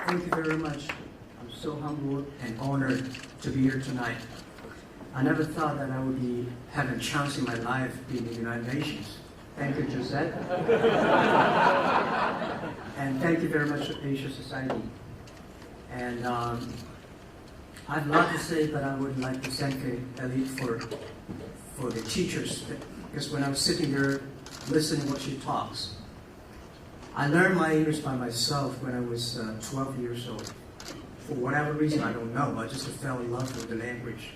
Thank you very much. I'm so humbled and honored to be here tonight. I never thought that I would be having a chance in my life being in the United Nations. Thank you, Josette. And thank you very much to Asia Society. And I have a lot to say, but I would like to thank Elite for the teachers. Because when I was sitting there listening what she talks, I learned my English by myself when I was 12 years old. For whatever reason, I don't know, I just fell in love with the language.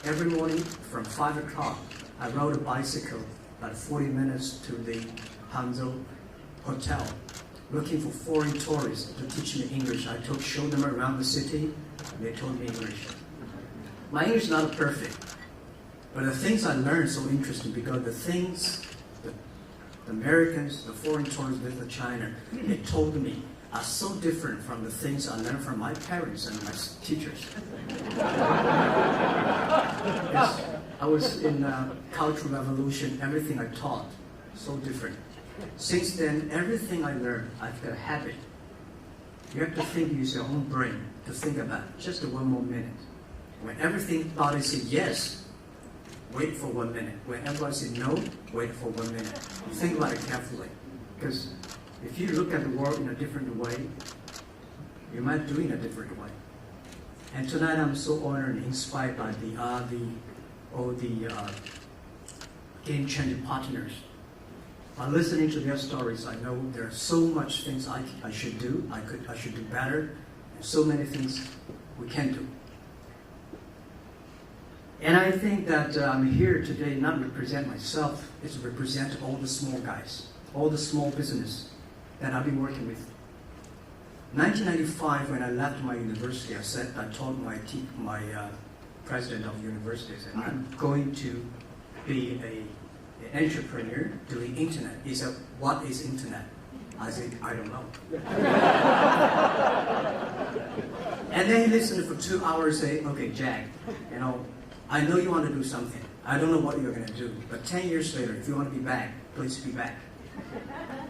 Every morning from 5 o'clock, I rode a bicycle about 40 minutes to the Hangzhou hotel, looking for foreign tourists to teach me English. I showed them around the city, and they told me English. My English is not perfect, but the things I learned are so interesting because the things the Americans, the foreign tourists visit China, they told me are so different from the things I learned from my parents and my teachers. Yes, I was in Cultural Revolution, everything I taught, so different. Since then, everything I learned, I've got a habit. You have to use your own brain to think about it. Just one more minute. When everybody says yes, wait for 1 minute. When everybody says no, wait for 1 minute. Think about it carefully. Because if you look at the world in a different way, you might do it in a different way. And tonight I'm so honored and inspired by all the game-changing partners. By listening to their stories, I know there are so much things I should do. I should do better. And so many things we can do. And I think that I'm here today not to represent myself, it's to represent all the small guys, all the small business that I've been working with. 1995, when I left my university, I told my president of the university, I said, I'm going to be an entrepreneur doing internet. He said, what is internet? I said, I don't know. And then he listened for 2 hours, say, okay, Jack, I know you want to do something. I don't know what you're going to do. But 10 years later, if you want to be back, please be back.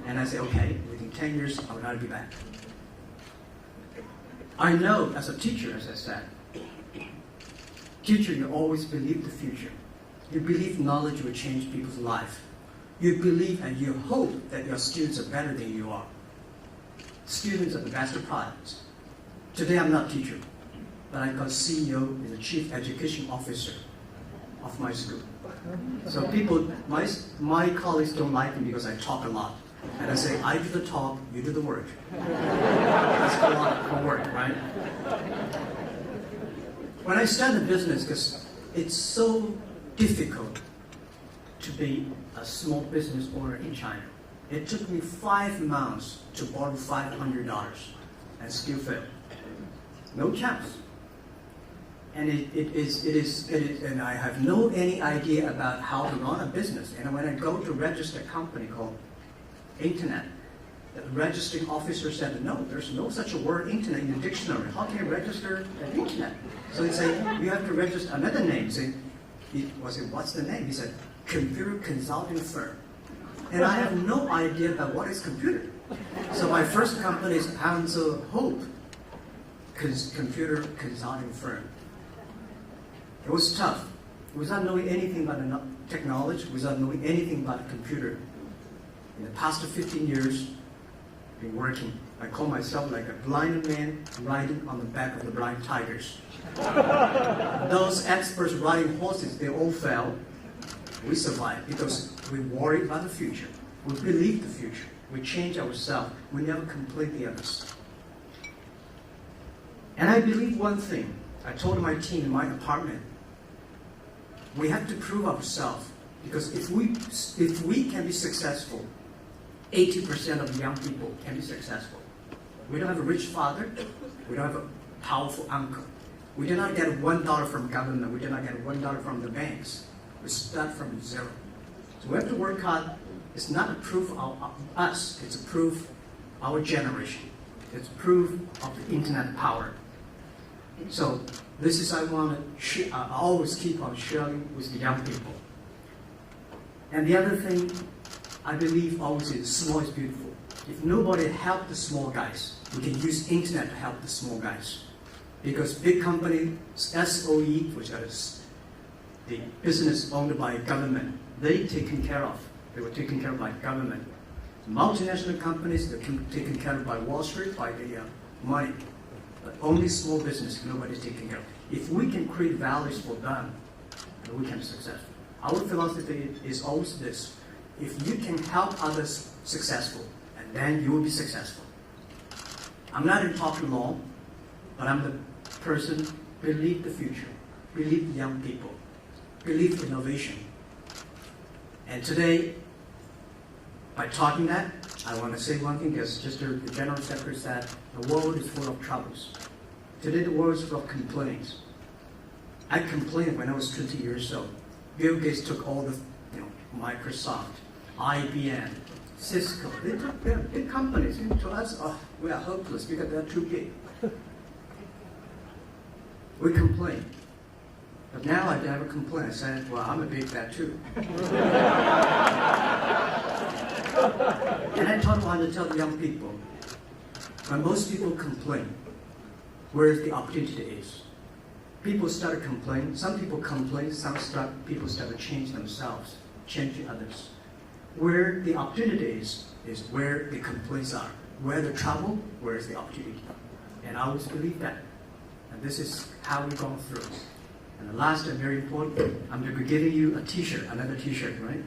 And I said, okay, within 10 years, I will not be back. I know, as a teacher, as I said, teacher, you always believe the future. You believe knowledge will change people's life. You believe and you hope that your students are better than you are. Students are the best products. Today, I'm not a teacher, but I got CEO and the Chief Education Officer of my school. So people, my colleagues don't like me because I talk a lot. And I say, I do the talk, you do the work. That's a lot of work, right? When I started business, because it's so difficult to be a small business owner in China. It took me 5 months to borrow $500 and still failed. No chance. And and I have no any idea about how to run a business. And when I go to register a company called Internet, the registering officer said, no, there's no such a word internet in the dictionary. How can you register an internet? So he said, you have to register another name. So I said, what's the name? He said, computer consulting firm. And I have no idea about what is computer. So my first company is Hangzhou Hope computer consulting firm. It was tough. Without knowing anything about technology, without knowing anything about the computer. In the past 15 years, I've been working. I call myself like a blind man riding on the back of the blind tigers. Those experts riding horses, they all fell. We survived because we worry about the future. We believe the future. We change ourselves. We never complete the others. And I believe one thing. I told my team in my apartment, we have to prove ourselves. Because if we can be successful, 80% of the young people can be successful. We don't have a rich father. We don't have a powerful uncle. We do not get $1 from government. We do not get $1 from the banks. We start from zero. So we have to work hard. It's not a proof of us. It's a proof of our generation. It's proof of the internet power. So this is I always keep on sharing with the young people. And the other thing, I believe always is small is beautiful. If nobody help the small guys, we can use internet to help the small guys. Because big company, SOE, which is the business owned by government, they were taken care of by government. Multinational companies, they're taken care of by Wall Street, by the money. But only small business, nobody's taking care of. If we can create values for them, we can be successful. Our philosophy is always this: if you can help others successful, and then you will be successful. I'm not in talking long, but I'm the person believe the future, believe the young people, believe innovation. And today, by talking that, I want to say one thing, because just the General Secretary said, the world is full of troubles. Today the world is full of complaints. I complained when I was 20 years old. Bill Gates took all the, Microsoft, IBM, Cisco. They took their big companies. To us, we are hopeless because they're too big. We complain. But now I never complain. I said, well, I'm a big fat too. And I want to tell the young people, when most people complain, where the opportunity is. People start to complain. Some people complain. People start to change themselves, change others. Where the opportunity is where the complaints are. Where the trouble, where is the opportunity. And I always believe that. And this is how we've gone through. And the last and very important, I'm going to be giving you a T-shirt, another T-shirt, right?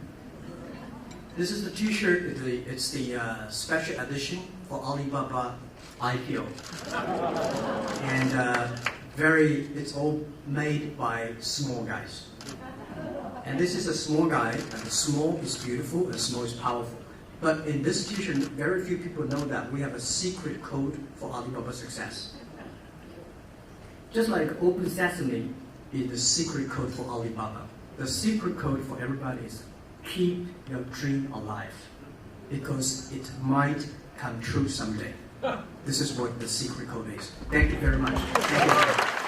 This is the T-shirt. It's the special edition for Alibaba IPO. And it's all made by small guys. And this is a small guy, and the small is beautiful, and small is powerful. But in this T-shirt, very few people know that we have a secret code for Alibaba success. Just like Open Sesame is the secret code for Alibaba. The secret code for everybody is keep your dream alive, because it might come true someday. This is what the secret code is. Thank you very much. Thank you.